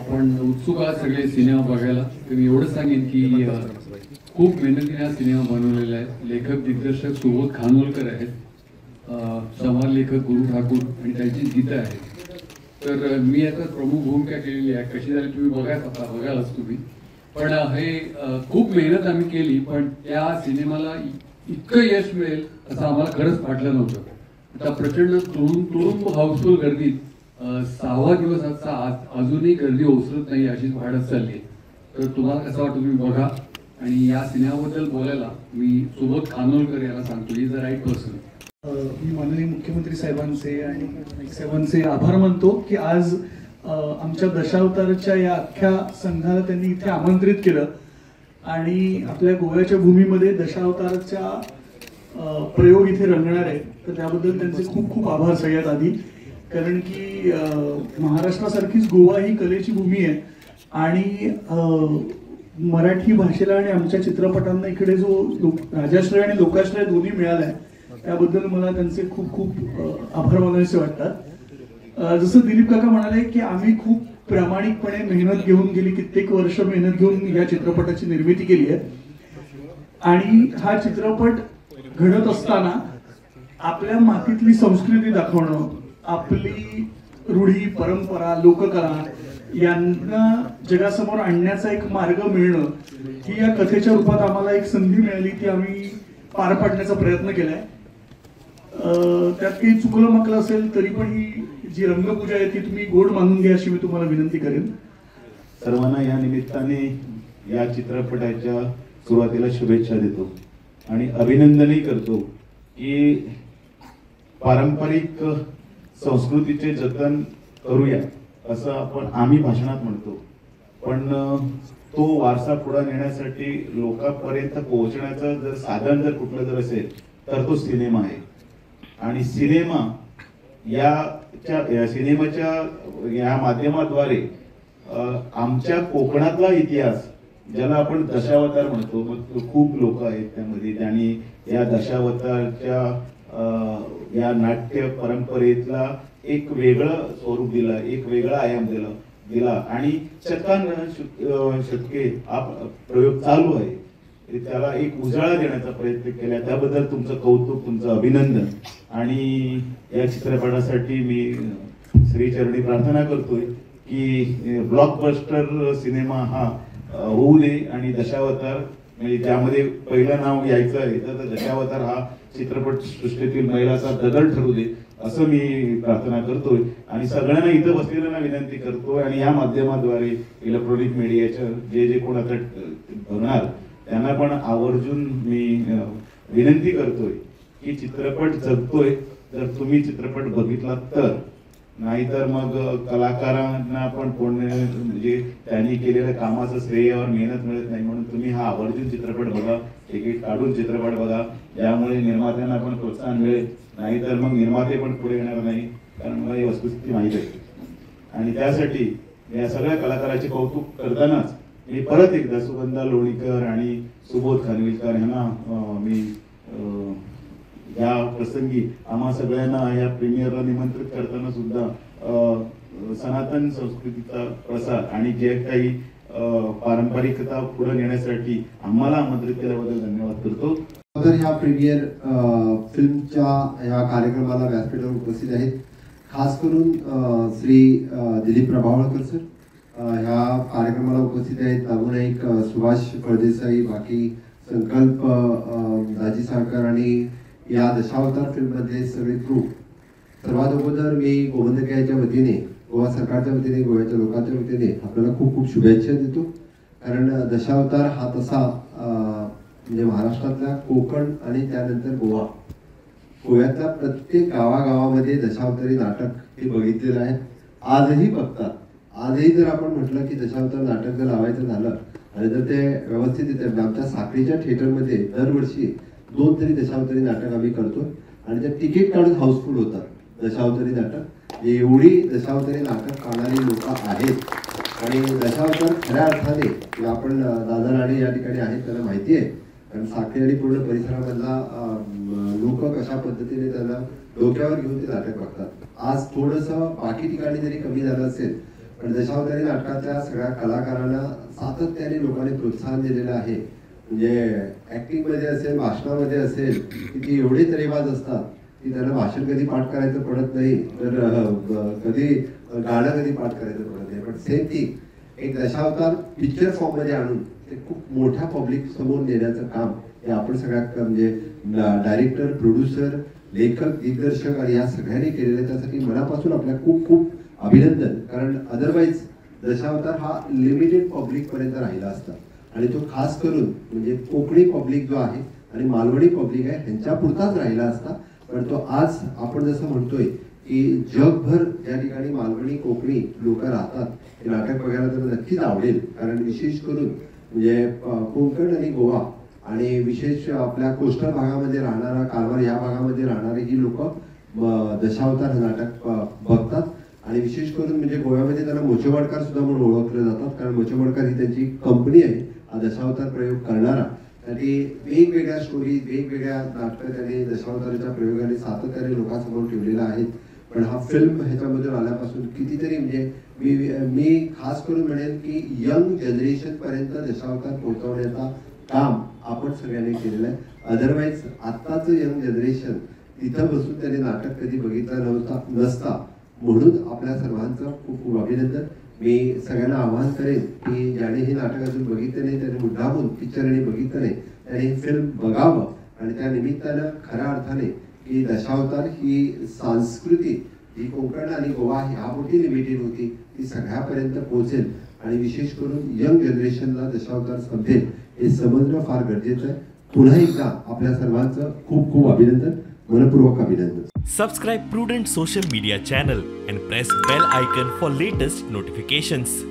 आपण उत्सुक आहात सगळे सिनेमा बघायला. तर मी एवढंच सांगेन की खूप मेहनतीने हा सिनेमा बनवलेला आहे. लेखक दिग्दर्शक सुबोध खानोलकर आहेत, समाज लेखक गुरु ठाकूर आणि त्यांची गीतं आहेत. तर मी आता प्रमुख भूमिका केलेली आहे. कशी झाली तुम्ही बघालच तुम्ही. पण हे खूप मेहनत आम्ही केली, पण त्या सिनेमाला इतकं यश मिळेल असं आम्हाला खरंच वाटलं नव्हतं. आता प्रचंड तुडुंब हाऊसफुल गर्दीत 6वा दिवस आजचा अजूनही गर्दी ओसरत नाही, अशीच वाढत चालली. तर तुम्हाला कसं वाटतं तुम्ही बघा. आणि या सिनेमाबद्दल बोलायला मी सुबोध खानोलकर याला सांगतो, इज द राईट पर्सन. मी माननीय मुख्यमंत्री साहेबांचे आणि साहेबांचे आभार मानतो की आज आमच्या दशावतारच्या या अख्ख्या संघाला त्यांनी इथे आमंत्रित केलं आणि आपल्या गोव्याच्या भूमीमध्ये दशावतारच्या प्रयोग इथे रंगणार आहे. तर त्याबद्दल त्यांचे खूप खूप आभार सगळ्यात आधी. कारण की महाराष्ट्रासारखीच गोवा ही कलेची भूमी आहे आणि मराठी भाषेला आणि आमच्या चित्रपटांना इकडे जो राजाश्रय आणि लोकाश्रय दोन्ही मिळाला आहे त्याबद्दल मला त्यांचे खूप खूप आभार मानायचे वाटतात. जसं दिलीप काका म्हणाले की आम्ही खूप प्रामाणिकपणे मेहनत घेऊन गेली कित्येक वर्ष मेहनत घेऊन या चित्रपटाची निर्मिती केली आहे. आणि हा चित्रपट घडत असताना आपल्या मातीतली संस्कृती दाखवणं, आपली रूढी परंपरा लोककला यांना जगासमोर आणण्याचा एक मार्ग मिळणं ही या कथेच्या रूपात आम्हाला एक संधी मिळाली, ती आम्ही पार पाडण्याचा प्रयत्न केलाय. त्यात काही चुकलं मकलं असेल तरी पण ही जी रंगपूजा आहे ती तुम्ही गोड मानून घ्या अशी मी तुम्हाला विनंती करेन. सर्वांना या निमित्ताने या चित्रपटाच्या सुरुवातीला शुभेच्छा देतो आणि अभिनंदनही करतो की पारंपरिक संस्कृतीचे जतन करूया असं आम्ही भाषणात म्हणतो. पण तो वारसा पुढे नेण्यासाठी लोकांपर्यंत पोहोचण्याचं जर साधन जर कुठलं जर असेल तर तो सिनेमा आहे. आणि सिनेमा या सिनेमाच्या या माध्यमाद्वारे आमच्या कोकणातला इतिहास ज्याला आपण दशावतार म्हणतो, मग खूप लोक आहेत त्यामध्ये ज्यांनी या दशावतारच्या या नाट्य परंपरेतला एक वेगळं स्वरूप दिलं, एक वेगळा आयाम दिला आणि शतके हा प्रयोग चालू आहे. त्याला एक उजाळा देण्याचा प्रयत्न केला. त्याबद्दल तुमचं कौतुक, तुमचं अभिनंदन. आणि या चित्रपटासाठी मी श्रीचरणी प्रार्थना करतोय की ब्लॉकबस्टर सिनेमा हा होऊ दे आणि दशावतार म्हणजे ज्यामध्ये पहिलं नाव यायचं आहे तर दशावतार हा चित्रपट सृष्टीतील मैलाचा दगड ठरू दे असं मी प्रार्थना करतोय. आणि सगळ्यांना इथं बसलेल्यांना विनंती करतोय आणि या माध्यमाद्वारे इलेक्ट्रॉनिक मीडियाच्या जे कोण आता बघणार त्यांना पण आवर्जून मी विनंती करतोय की चित्रपट जगतोय जर तुम्ही चित्रपट बघितला तर, नाहीतर मग कलाकारांना पण कोण म्हणजे त्यांनी केलेल्या कामाचं श्रेयावर मेहनत मिळत नाही. म्हणून तुम्ही हा आवर्जून चित्रपट बघा, तिकीट काढून चित्रपट बघा, ज्यामुळे निर्मात्यांना पण प्रोत्साहन मिळेल. नाहीतर मग निर्माते पण पुढे येणार नाही, कारण मला ही वस्तुस्थिती माहीत आहे. आणि त्यासाठी या सगळ्या कलाकाराचे कौतुक करतानाच मी परत एकदा सुगंधा लोणीकर आणि सुबोध खानविलकर यांना मी या प्रसंगी आम्हा सगळ्यांना या प्रीमियरला निमंत्रित करताना सुद्धा सनातन संस्कृतीचा प्रसार आणि जे काही पारंपरिकता पुढे नेण्यासाठी आम्हाला आमंत्रित केल्याबद्दल धन्यवाद करतो. तर ह्या प्रीमियर फिल्मच्या या कार्यक्रमाला व्यासपीठावर उपस्थित आहेत खास करून श्री दिलीप प्रभावळकर सर ह्या कार्यक्रमाला उपस्थित आहेत. नागुनाईक सुभाष फळदेसाई, बाकी संकल्प दाजी साळकर आणि या दशावतार फिल्ममधले सगळे क्रू. सर्वात अगोदर मी गोवंदकयाच्या वतीने, गोवा सरकारच्या वतीने, गोव्याच्या लोकांच्या वतीने आपल्याला खूप खूप शुभेच्छा देतो. कारण दशावतार हा तसा म्हणजे महाराष्ट्रातल्या कोकण आणि त्यानंतर गोव्यातल्या प्रत्येक गावागावामध्ये दशावतारी नाटक हे बघितलेलं आहे. आजही बघतात. आजही जर आपण म्हटलं की दशावतार नाटक जर लावायचं झालं आणि जर ते व्यवस्थित येतं, आमच्या साखळीच्या थिएटरमध्ये दरवर्षी 2 तरी दशावतारी नाटक आम्ही करतो आणि ते तिकीट काढून हाऊसफुल होतात दशावतारी नाटक. एवढी दशावतारी नाटक पाहणारी लोक आहेत आणि दशावतार खऱ्या अर्थाने आपण दादा राणे या ठिकाणी आहेत त्यांना माहिती आहे. कारण साखळी आणि पूर्ण परिसरामधला लोक कशा पद्धतीने त्यांना डोक्यावर घेऊन ते नाटक बघतात. आज थोडंसं बाकी ठिकाणी जरी कमी झालं असेल पण दशावतारी नाटकातल्या सगळ्या कलाकारांना सातत्याने लोकांनी प्रोत्साहन दिलेलं आहे. म्हणजे ऍक्टिंगमध्ये असेल, भाषणामध्ये असेल, की ती एवढे तरेबाज असतात की त्यांना भाषण कधी पाठ करायचं पडत नाही, तर कधी गाणं कधी पाठ करायचं पडत नाही. पण सेम थिंग एक दशावतार पिक्चर फॉर्ममध्ये आणून ते खूप मोठ्या पब्लिक समोर नेण्याचं काम हे आपण सगळ्यात म्हणजे डायरेक्टर, प्रोड्युसर, लेखक, दिग्दर्शक आणि या सगळ्यांनी केलेलं आहे. त्यासाठी मनापासून आपल्या खूप खूप अभिनंदन. कारण अदरवाईज दशावतार हा लिमिटेड पब्लिक पर्यंत राहिला असता आणि तो खास करून म्हणजे कोकणी पब्लिक जो आहे आणि मालवणी पब्लिक आहे ह्यांच्या पुरताच राहिला असता. पण तो आज आपण जसं म्हणतोय की जगभर ज्या ठिकाणी मालवणी कोकणी लोक राहतात हे नाटक बघायला तर नक्कीच आवडेल. कारण विशेष करून म्हणजे कोकण आणि गोवा आणि विशेष आपल्या कोस्टल भागामध्ये राहणारा कारवार या भागामध्ये राहणारी ही लोक दशावतार हे नाटक बघतात. आणि विशेष करून म्हणजे गोव्यामध्ये त्यांना मोचेवाडकर सुद्धा म्हणून ओळखले जातात. कारण मोचेवाडकर ही त्यांची कंपनी आहे हा दशावतार प्रयोग करणारा. त्यासाठी वेगवेगळ्या स्टोरी, वेगवेगळ्या नाटकं त्यांनी दशावताराच्या प्रयोगाने सातत्याने लोकांसमोर ठेवलेल्या आहेत. पण हा फिल्म ह्याच्यामधून आल्यापासून कितीतरी म्हणजे मी खास करून म्हणेन की यंग जनरेशन पर्यंत दशावतार पोहोचवण्याचा काम आपण सगळ्यांनी केलेलं आहे. अदरवाईज आत्ताचं यंग जनरेशन तिथं बसून त्यांनी नाटक कधी बघितलं नसता. म्हणून आपल्या सर्वांचं खूप खूप अभिनंदन. मी सगळ्यांना आवाहन करेन की ज्याने हे नाटक अजून बघितलं नाही त्याने मुद्दामून पिक्चरने बघितलं नाही त्याने ही फिल्म बघावं. आणि त्या निमित्तानं खऱ्या अर्थाने की दशावतार ही संस्कृती जी कोकण आणि गोवा ह्या मोठी लिमिटेड होती ती सगळ्यापर्यंत पोहोचेल आणि विशेष करून यंग जनरेशनला दशावतार समजेल हे समजणं फार गरजेचं आहे. पुन्हा एकदा आपल्या सर्वांचं खूप खूप अभिनंदन, मनपूर्वक अभिनंदन. Subscribe Prudent social media channel and press bell icon for latest notifications.